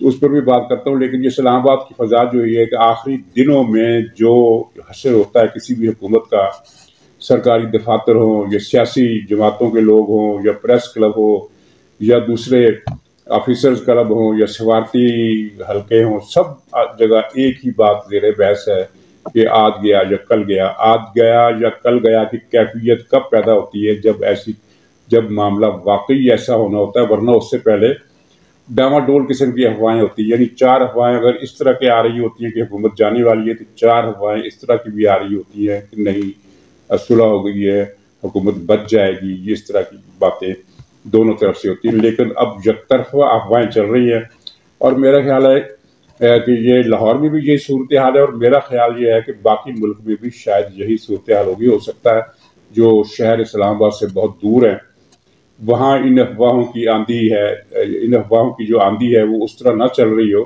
تو اس پر بھی بات کرتا ہوں. لیکن یہ اسلام آباد کی فضا جو یہ ہے کہ آخری دنوں میں جو حشر ہوتا ہے کسی بھی حکومت کا، سرکاری دفاتر ہوں یا سیاسی جماعتوں کے لوگ ہوں یا پریس کلب ہو یا دوسرے آفیسرز کلب ہوں یا سفارتی حلقے ہوں، سب جگہ ایک ہی بات زیر بحث ہے کہ آج گیا یا کل گیا. آج گیا یا کل گیا کی کیفیت کب پیدا ہوتی ہے؟ جب معاملہ واقعی ایسا ہونا ہوتا ہے، ورنہ اس سے پہلے ڈاواڈول قسم کی افواہیں ہوتی ہیں. یعنی 4 افواہیں اگر اس طرح کی آ رہی ہوتی ہیں کہ حکومت جانے والی ہے، تو 4 افواہیں اس طرح کی بھی آ رہی ہوتی ہیں کہ نہیں صلح ہو گئی ہے، حکومت بچ جائے گی. یہ اس طرح کی باتیں دونوں طرف سے ہوتی ہیں. لیکن اب یک طرفہ افواہیں چل رہی ہیں، اور میرا خیال ہے کہ یہ لاہور میں بھی یہی صورتحال ہے، اور میرا خیال یہ ہے کہ باقی ملک میں بھی شاید یہی صورتحال ہوگی. ہو سکتا ہے جو شہر اسلام آباد سے بہت دور ہیں وہاں ان افواہوں کی آندھی ہے وہ اس طرح نہ چل رہی ہو،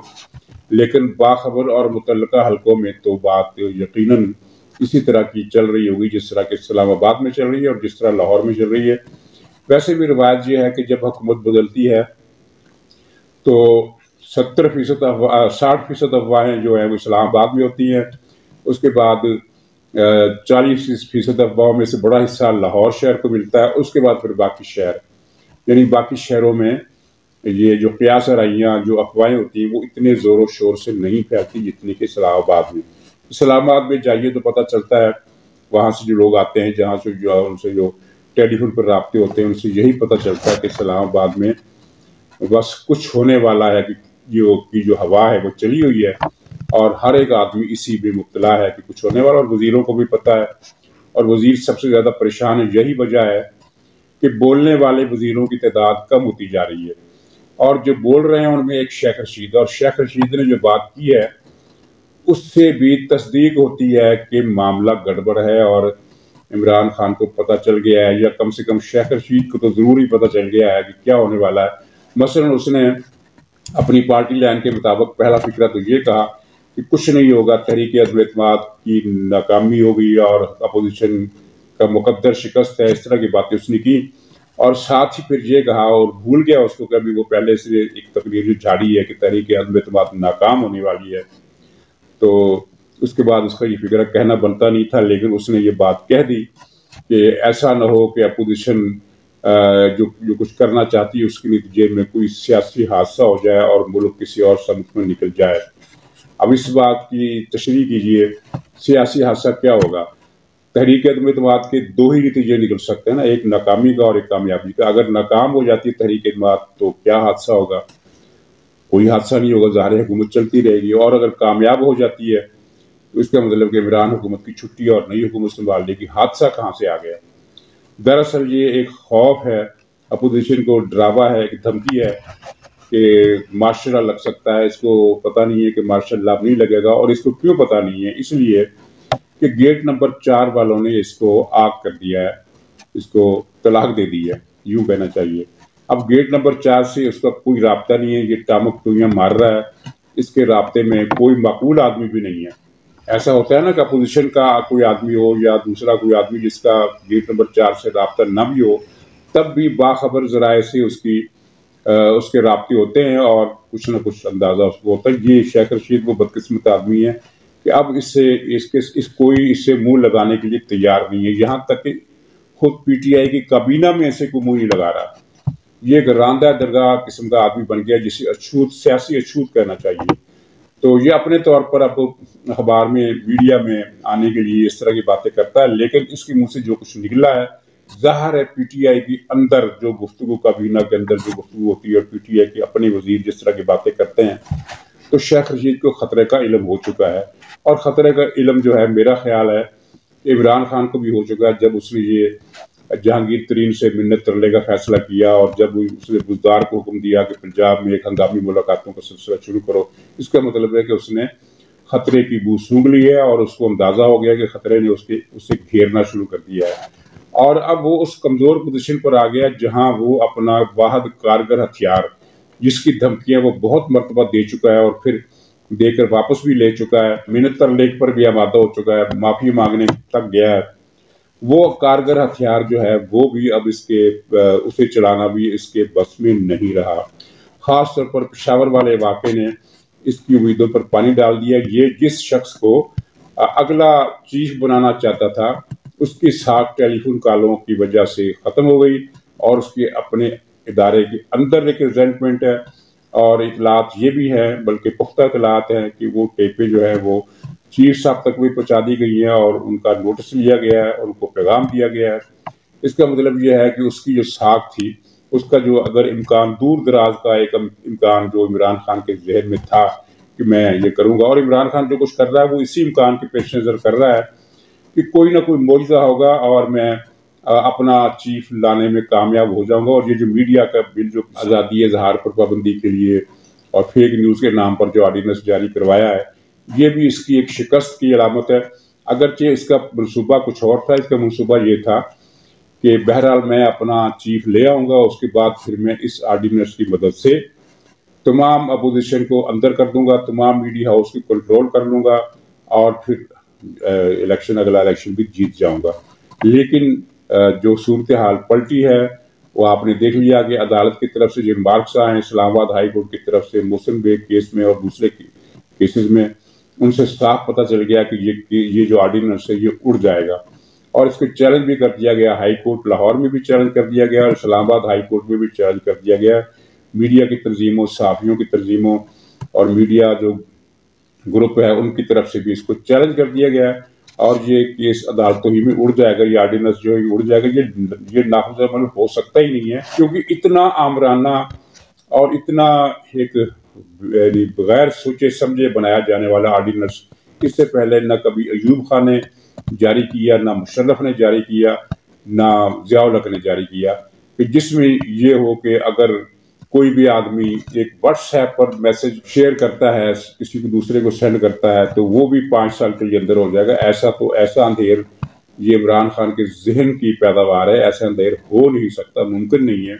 لیکن باخبر اور متعلقہ حلقوں میں تو بات یقیناً اسی طرح کی چل رہی ہوگی جس طرح کہ اسلام آباد میں چل رہی ہے اور جس طرح لاہور میں چل رہی ہے. ویسے بھی روایت یہ ہے کہ جب حکومت بدلتی ہے تو 60% افواہیں جو ہیں وہ اسلام آباد میں ہوتی ہیں. اس کے بعد 40% افواہوں میں سے بڑا حصہ لاہور شہر کو ملتا ہے. اس کے بعد پھر باقی شہر، یعنی باقی شہروں میں یہ جو قیاس آرائیاں جو افواہیں ہوتی ہیں وہ اتنے زور و شور سے نہیں پھیلتی جتنی کہ اسلام آباد میں. اسلام آباد میں جائیے تو پتہ چلتا ہے، وہاں سے جو لوگ آتے ہیں جہاں سے ان سے جو ٹیلی فون پر رابطے ہوتے ہیں ان سے یہی پتہ چلتا ہے کہ اسلام آباد میں بس کچھ ہونے والا ہے، کہ جو ہوا ہے وہ چلی ہوئی ہے اور ہر ایک آدمی اسی میں مبتلا ہے کہ کچھ ہونے والا. اور وزیروں کو بھی پتہ ہے، اور وزیر سب سے زیادہ پریشان ہے. یہی وجہ ہے کہ بولنے والے وزیروں کی تعداد کم ہوتی جا رہی ہے، اور جو بول رہے ہیں ان میں ایک شیخ رشید، اور شیخ رشید نے جو بات کی ہے اس سے بھی تصدیق ہوتی ہے کہ معاملہ گڑبڑ ہے اور عمران خان کو پتہ چل گیا ہے، یا کم سے کم شیخ رشید کو تو ضرور ہی پتہ چل گیا ہے کہ کیا ہونے والا ہے. مثلا اس نے اپنی پارٹی لائن کے مطابق پہلا فکرہ تو یہ کہا کہ کچھ نہیں ہوگا، تحریک عدم اعتماد کی ناکامی ہوگی اور اپوزیشن کا مقدر شکست ہے. اس طرح کی باتیں اس نے کی، اور ساتھ ہی پھر یہ کہا اور بھول گیا اس کو کہ ابھی وہ پہلے سے ایک تقریر جو جھاڑی ہے کہ تحریک عدم اعتماد ناکام ہونے والی ہے. تو اس کے بعد اس کا یہ فکرہ کہنا بنتا نہیں تھا، لیکن اس نے یہ بات کہہ دی کہ ایسا نہ ہو کہ اپوزیشن جو کچھ کرنا چاہتی ہے اس کے نتیجے میں کوئی سیاسی حادثہ ہو جائے اور ملک کسی اور سمت میں نکل جائے. اب اس بات کی تشریح کیجئے، سیاسی حادثہ کیا ہوگا؟ تحریک عدم اعتماد کے 2 ہی نتیجے نکل سکتے ہیں نا، ایک ناکامی کا اور ایک کامیابی کا. اگر ناکام ہو جاتی ہے تحریک اعتماد تو کیا حادثہ ہوگا؟ کوئی حادثہ نہیں ہوگا، ظاہر حکومت چلتی رہے گی. اور اگر کامیاب ہو جاتی ہے تو اس کا مطلب کہ عمران حکومت کی چھٹی اور نئی حکومت سنبھال لے گی. حادثہ کہاں سے آ گیا؟ دراصل یہ ایک خوف ہے، اپوزیشن کو ڈراوا ہے، ایک دھمکی ہے کہ مارشل لا لگ سکتا ہے. اس کو پتہ نہیں ہے کہ مارشل لا نہیں لگے گا، اور اس کو کیوں پتہ نہیں ہے؟ اس لیے کہ گیٹ نمبر 4 والوں نے اس کو آگ کر دیا ہے، اس کو طلاق دے دی ہے، یوں کہنا چاہیے. اب گیٹ نمبر 4 سے اس کا کوئی رابطہ نہیں ہے، یہ ٹامک ٹوئیاں مار رہا ہے، اس کے رابطے میں کوئی معقول آدمی بھی نہیں ہے. ایسا ہوتا ہے نا کہ اپوزیشن کا کوئی آدمی ہو یا دوسرا کوئی آدمی جس کا گیٹ نمبر 4 سے رابطہ نہ بھی ہو، تب بھی باخبر ذرائع سے اس کے رابطے ہوتے ہیں اور کچھ نہ کچھ اندازہ اس کو ہوتا ہے. یہ شیخ رشید وہ بدقسمت آدمی ہے کہ اب کوئی اس سے منہ لگانے کے لیے تیار نہیں ہے. یہاں تک کہ خود پی ٹی آئی کی کابینہ میں ایسے کوئی منہ نہیں لگا رہا. یہ ایک راندہ درگاہ قسم کا آدمی بن گیا جسے سیاسی اچھوت کہنا چاہیے. تو یہ اپنے طور پر اب اخبار میں میڈیا میں آنے کے لیے اس طرح کی باتیں کرتا ہے، لیکن اس کے منہ سے جو کچھ نکلا ہے ظاہر ہے پی ٹی آئی کی اندر جو گفتگو، کابینہ کے اندر جو گفتگو ہوتی ہے اور پی ٹی آئی کے اپنے وزیر جس طرح کی باتیں کرتے ہیں، تو شیخ رشید کو خطرے کا علم ہو چکا ہے. اور خطرے کا علم جو ہے میرا خیال ہے عمران خان کو بھی ہو چکا ہے جب اس نے یہ جہانگیر ترین سے منت ترلے کا فیصلہ کیا، اور جب اس نے بزدار کو حکم دیا کہ پنجاب میں ایک ہنگامی ملاقاتوں کا سلسلہ شروع کرو. اس کا مطلب ہے کہ اس نے خطرے کی بو سونگھ لی ہے اور اس کو اندازہ ہو گیا کہ خطرے نے اسے گھیرنا شروع کر دیا ہے. اور اب وہ اس کمزور پوزیشن پر آ گیا جہاں وہ اپنا واحد کارگر ہتھیار جس کی دھمکیاں وہ بہت مرتبہ دے چکا ہے اور پھر دے کر واپس بھی لے چکا ہے، منت ترلے پر بھی آمادہ ہو چکا ہے، معافی مانگنے تک گیا ہے، وہ کارگر ہتھیار جو ہے وہ بھی اب اسے چلانا بھی اس کے بس میں نہیں رہا. خاص طور پر پشاور والے واقعے نے اس کی امیدوں پر پانی ڈال دیا۔ یہ جس شخص کو اگلا چیف بنانا چاہتا تھا اس کی ساکھ ٹیلی فون کالوں کی وجہ سے ختم ہو گئی، اور اس کے اپنے ادارے کے اندر ایک ریزنٹمنٹ ہے، اور اطلاعات یہ بھی ہے، بلکہ پختہ اطلاعات ہیں کہ وہ ٹیپیں جو ہے وہ چیف صاحب تک بھی پہنچا دی گئی ہیں، اور ان کا نوٹس لیا گیا ہے اور ان کو پیغام دیا گیا ہے۔ اس کا مطلب یہ ہے کہ اس کی جو ساکھ تھی، اس کا جو اگر امکان دور دراز کا ایک امکان جو عمران خان کے ذہن میں تھا کہ میں یہ کروں گا، اور عمران خان جو کچھ کر رہا ہے وہ اسی امکان کے پیش نظر کر رہا ہے کہ کوئی نہ کوئی معجزہ ہوگا اور میں اپنا چیف لانے میں کامیاب ہو جاؤں گا۔ اور یہ جو میڈیا کا بل جو آزادی اظہار پر پابندی کے لیے اور فیک نیوز کے نام پر جو آرڈیننس جاری کروایا ہے، یہ بھی اس کی ایک شکست کی علامت ہے۔ اگرچہ اس کا منصوبہ کچھ اور تھا، اس کا منصوبہ یہ تھا کہ بہرحال میں اپنا چیف لے آؤں گا، اس کے بعد پھر میں اس آرڈیننس کی مدد سے تمام اپوزیشن کو اندر کر دوں گا، تمام میڈیا ہاؤس کی کنٹرول کر لوں گا، اور پھر اگلا الیکشن بھی جیت جاؤں گا۔ لیکن جو صورتحال پلٹی ہے وہ آپ نے دیکھ لیا کہ عدالت کی طرف سے جن مارکس آئے ہیں، اسلام آباد ہائی کورٹ کی طرف سے محسن بیگ کیس میں اور دوسرے کیسز میں، ان سے صاف پتہ چل گیا کہ یہ جو آرڈیننس ہے یہ اڑ جائے گا، اور اس کو چیلنج بھی کر دیا گیا۔ ہائی کورٹ لاہور میں بھی چیلنج کر دیا گیا، اور اسلام آباد ہائی کورٹ میں بھی چیلنج کر دیا گیا۔ میڈیا کی تنظیموں، صحافیوں کی تنظیموں اور میڈیا جو گروپ ہے ان کی طرف سے بھی اس کو چیلنج کر دیا گیا، اور یہ کیس عدالتوں ہی میں اڑ جائے گا، یہ آرڈیننس جو ہے یہ اڑ جائے گا۔ یہ نافذ عمل ہو سکتا ہی نہیں ہے، کیونکہ اتنا آمرانہ اور اتنا ایک بغیر سوچے سمجھے بنایا جانے والا آرڈیننس اس سے پہلے نہ کبھی ایوب خان نے جاری کیا، نہ مشرف نے جاری کیا، نہ ضیاء الحق نے جاری کیا، کہ جس میں یہ ہو کہ اگر کوئی بھی آدمی ایک واٹس ایپ پر میسج شیئر کرتا ہے، کسی کو دوسرے کو سینڈ کرتا ہے، تو وہ بھی 5 سال کے لیے اندر ہو جائے گا۔ ایسا اندھیر یہ عمران خان کے ذہن کی پیداوار ہے، ایسا اندھیر ہو نہیں سکتا، ممکن نہیں ہے۔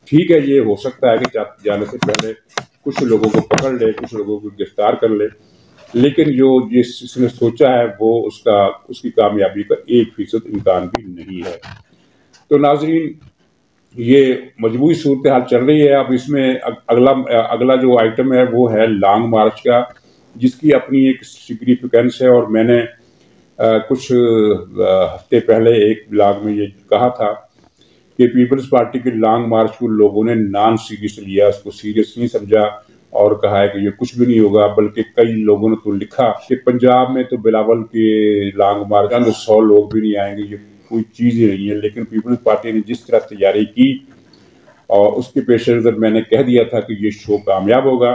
ٹھیک ہے، یہ ہو سکتا ہے کہ جانے سے پہلے کچھ لوگوں کو پکڑ لے، کچھ لوگوں کو گرفتار کر لے، لیکن جو جس نے سوچا ہے وہ اس کی کامیابی کا 1% امکان بھی نہیں ہے۔ تو ناظرین، یہ مجموعی صورتحال چل رہی ہے۔ اب اس میں اگلا جو آئٹم ہے وہ ہے لانگ مارچ کا، جس کی اپنی ایک سگنیفیکینس ہے، اور میں نے کچھ ہفتے پہلے ایک بلاگ میں یہ کہا تھا کہ پیپلز پارٹی کی لانگ مارچ کو لوگوں نے نان سیریس لیا، اس کو سیریس نہیں سمجھا، اور کہا ہے کہ یہ کچھ بھی نہیں ہوگا۔ بلکہ کئی لوگوں نے تو لکھا کہ پنجاب میں تو بلاول کے لانگ مارچ 100 لوگ بھی نہیں آئیں گے، یہ کوئی چیز ہی نہیں ہے۔ لیکن پیپلز پارٹی نے جس طرح تیاری کی اور اس کے پیش نظر میں نے کہہ دیا تھا کہ یہ شو کامیاب ہوگا،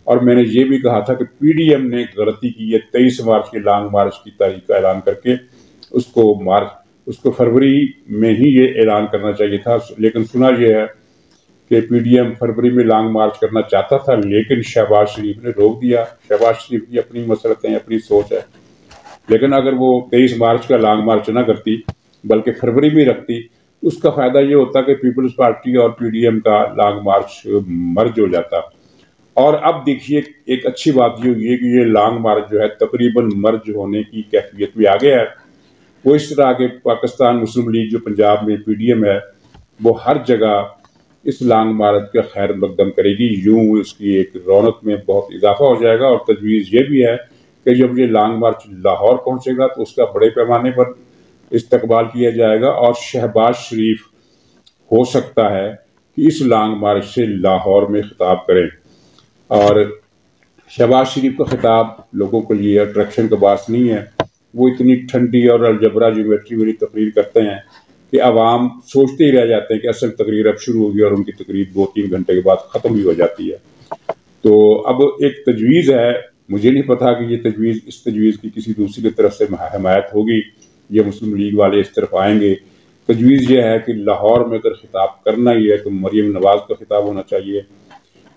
اور میں نے یہ بھی کہا تھا کہ پی ڈی ایم نے غلطی کی ہے 23 مارچ کی لانگ مارچ کی تاریخ کا اعلان کر کے اس کو فروری میں ہی یہ اعلان کرنا چاہیے تھا۔ لیکن سنا یہ ہے کہ پی ڈی ایم فروری میں لانگ مارچ کرنا چاہتا تھا، لیکن شہباز شریف نے روک دیا۔ شہباز شریف کی اپنی مسلطیں، اپنی سوچ ہے، لیکن اگر وہ 23 مارچ کا لانگ مارچ نہ کرتی بلکہ فروری میں رکھتی، اس کا فائدہ یہ ہوتا کہ پیپلز پارٹی اور پی ڈی ایم کا لانگ مارچ مرج ہو جاتا۔ اور اب دیکھیے ایک اچھی بات یہ ہوئی ہے کہ یہ لانگ مارچ جو ہے تقریباً مرج ہونے کی کیفیت میں آ گیا ہے۔ وہ اس طرح کہ پاکستان مسلم لیگ جو پنجاب میں پی ڈی ایم ہے، وہ ہر جگہ اس لانگ مارچ کا خیر مقدم کرے گی، یوں اس کی ایک رونق میں بہت اضافہ ہو جائے گا۔ اور تجویز یہ بھی ہے کہ جب یہ لانگ مارچ لاہور پہنچے گا تو اس کا بڑے پیمانے پر استقبال کیا جائے گا، اور شہباز شریف ہو سکتا ہے کہ اس لانگ مارچ سے لاہور میں خطاب کریں، اور شہباز شریف کا خطاب لوگوں کے لیے اٹریکشن کا باعث نہیں ہے۔ وہ اتنی ٹھنڈی اور الجبرا جیومیٹری والی تقریر کرتے ہیں کہ عوام سوچتے ہی رہ جاتے ہیں کہ اصل تقریر اب شروع ہوگی، اور ان کی تقریر 2-3 گھنٹے کے بعد ختم بھی ہو جاتی ہے۔ تو اب ایک تجویز ہے، مجھے نہیں پتا کہ یہ اس تجویز کی کسی دوسری کی طرف سے حمایت ہوگی، یہ مسلم لیگ والے اس طرف آئیں گے۔ تجویز یہ ہے کہ لاہور میں اگر خطاب کرنا ہی ہے تو مریم نواز کا خطاب ہونا چاہیے،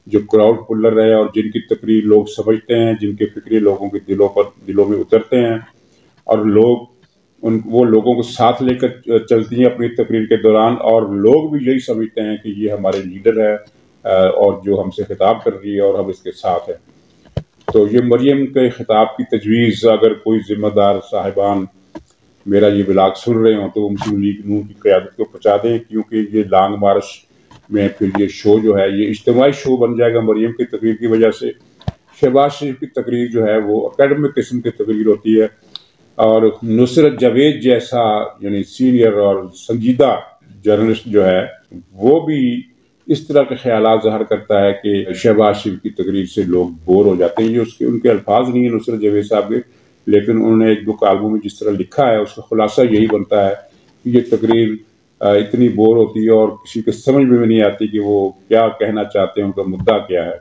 جو کراؤڈ پلر رہے اور جن کی تقریر لوگ سمجھتے ہیں، جن کے فکرے لوگوں کے دلوں میں اترتے ہیں، اور وہ لوگوں کو ساتھ لے کر چلتی ہیں اپنی تقریر کے دوران، اور لوگ بھی یہی سمجھتے ہیں کہ یہ ہمارے لیڈر ہے اور جو ہم سے خطاب کر رہی ہے اور ہم اس کے ساتھ ہیں۔ تو یہ مریم کے خطاب کی تجویز اگر کوئی ذمہ دار صاحبان میرا یہ بلاگ سن رہے ہوں تو مسلم لیگ نون کی قیادت کو پہنچا دیں، کیونکہ یہ لانگ مارچ میں پھر یہ شو جو ہے یہ اجتماعی شو بن جائے گا مریم کی تقریر کی وجہ سے. شہباز شریف کی تقریر جو ہے وہ اکیڈمک قسم کی تقریر ہوتی ہے، اور نصرت جاوید جیسا یعنی سینئر اور سنجیدہ جرنلسٹ جو ہے وہ بھی اس طرح کے خیالات ظاہر کرتا ہے کہ شہباز شریف کی تقریر سے لوگ بور ہو جاتے ہیں. یہ ان کے الفاظ نہیں ہیں نصرت جاوید صاحب کے، لیکن انہوں نے ایک دو کالموں میں جس طرح لکھا ہے اس کا خلاصہ یہی بنتا ہے کہ یہ تقریر اتنی بور ہوتی ہے اور کسی کے سمجھ میں نہیں آتی کہ وہ کیا کہنا چاہتے ہیں، ان کا مدعا کیا ہے.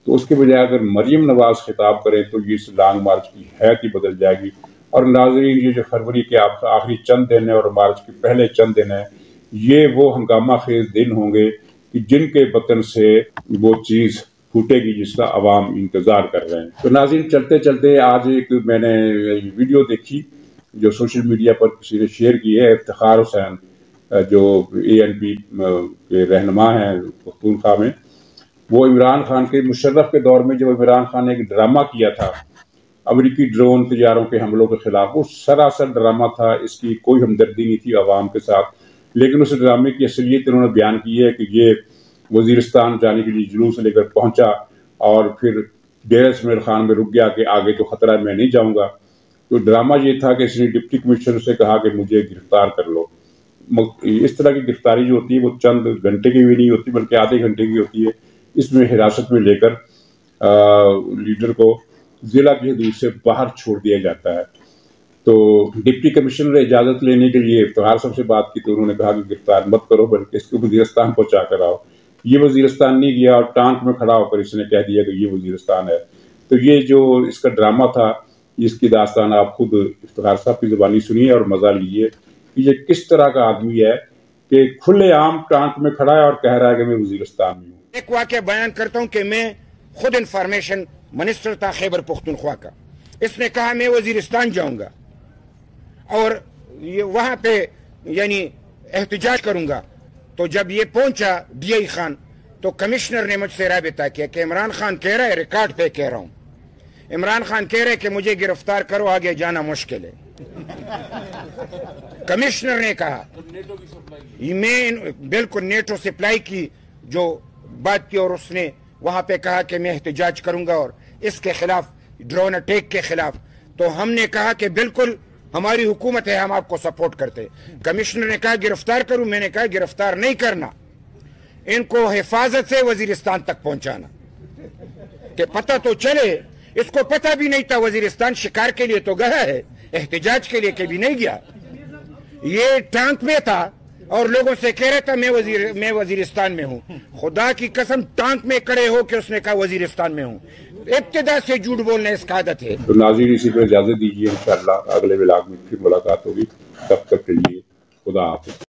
تو اس کے بجائے اگر مریم نواز خطاب کریں تو یہ اس لانگ مارچ کی حیت ہی بدل جائے گی. اور ناظرین، یہ جو فروری کے آخری چند دن ہیں اور مارچ کے پہلے چند دن ہیں، یہ وہ ہنگامہ خیز دن ہوں گے کہ جن کے بطن سے وہ چیز پھوٹے گی جس کا عوام انتظار کر رہے ہیں. تو ناظرین، چلتے چلتے آج ایک میں نے ویڈیو دیکھی جو سوشل میڈیا پر کسی نے شیئر کی ہے. افتخار حسین جو ANP کے رہنما ہیں پختونخوا میں، وہ عمران خان کے مشرف کے دور میں جب عمران خان نے ایک ڈرامہ کیا تھا امریکی ڈرون طیاروں کے حملوں کے خلاف، وہ سراسر ڈرامہ تھا، اس کی کوئی ہمدردی نہیں تھی عوام کے ساتھ. لیکن اس ڈرامے کی اصلیت انہوں نے بیان کی ہے کہ یہ وزیرستان جانے کے لیے جلوس لے کر پہنچا اور پھر ڈیرہ اسماعیل خان میں رک گیا کہ آگے تو خطرہ ہے، میں نہیں جاؤں گا. تو ڈرامہ یہ تھا کہ اس نے ڈپٹی کمشنر سے کہا کہ مجھے گرفتار کر لو. اس طرح کی گرفتاری جو ہوتی ہے وہ چند گھنٹے کی بھی نہیں ہوتی بلکہ آدھے گھنٹے کی ہوتی ہے. اس میں حراست میں لے کر لیڈر کو ضلع کی حدود سے باہر چھوڑ دیا جاتا ہے. تو ڈپٹی کمشنر نے اجازت لینے کے لیے افتخار صاحب سے بات کی تو انہوں نے کہا کہ گرفتار مت کرو بلکہ اس کو وزیرستان پہنچا کر آؤ. یہ وزیرستان نہیں گیا اور ٹانک میں کھڑا ہو کر اس نے کہہ دیا کہ یہ وزیرستان ہے. تو یہ جو اس کا ڈرامہ تھا، اس کی داستان آپ خود افتخار صاحب کی زبانی سنیے اور مزہ لیجیے کہ یہ کس طرح کا آدمی ہے کہ کھلے عام ٹانک میں کھڑا ہے اور کہہ رہا ہے کہ میں وزیرستان میں ہوں. ایک واقعہ بیان کرتا ہوں کہ میں خود انفارمیشن منسٹر تھا خیبر پختونخوا کا. اس نے کہا میں وزیرستان جاؤں گا اور وہاں پہ یعنی احتجاج کروں گا. تو جب یہ پہنچا DI خان تو کمشنر نے مجھ سے رابطہ کیا کہ عمران خان کہہ رہا ہے، ریکارڈ پہ کہہ رہا ہوں، عمران خان کہہ رہے کہ مجھے گرفتار کرو، آگے جانا مشکل ہے. کمشنر نے کہا میں بالکل نیٹو سپلائی کی جو بات کی اور اس نے وہاں پہ کہا کہ میں احتجاج کروں گا اور اس کے خلاف ڈرون اٹیک کے خلاف. تو ہم نے کہا کہ بالکل ہماری حکومت ہے، ہم آپ کو سپورٹ کرتے. کمشنر نے کہا گرفتار کروں، میں نے کہا گرفتار نہیں کرنا، ان کو حفاظت سے وزیرستان تک پہنچانا کہ پتہ تو چلے. اس کو پتہ بھی نہیں تھا وزیرستان شکار کے لیے تو گیا ہے، احتجاج کے لیے کبھی نہیں گیا. یہ ٹانک میں تھا اور لوگوں سے کہہ رہا تھا میں وزیرستان میں ہوں. خدا کی قسم ٹانک میں کھڑے ہو کہ اس نے کہا وزیرستان میں ہوں. ابتدا سے جھوٹ بولنا اس کا عادت ہے. تو ناظرین، اسی پر اجازت دیجیے، انشاءاللہ اگلے ولاگ میں پھر ملاقات ہوگی. تب تک کے لیے خدا حافظ.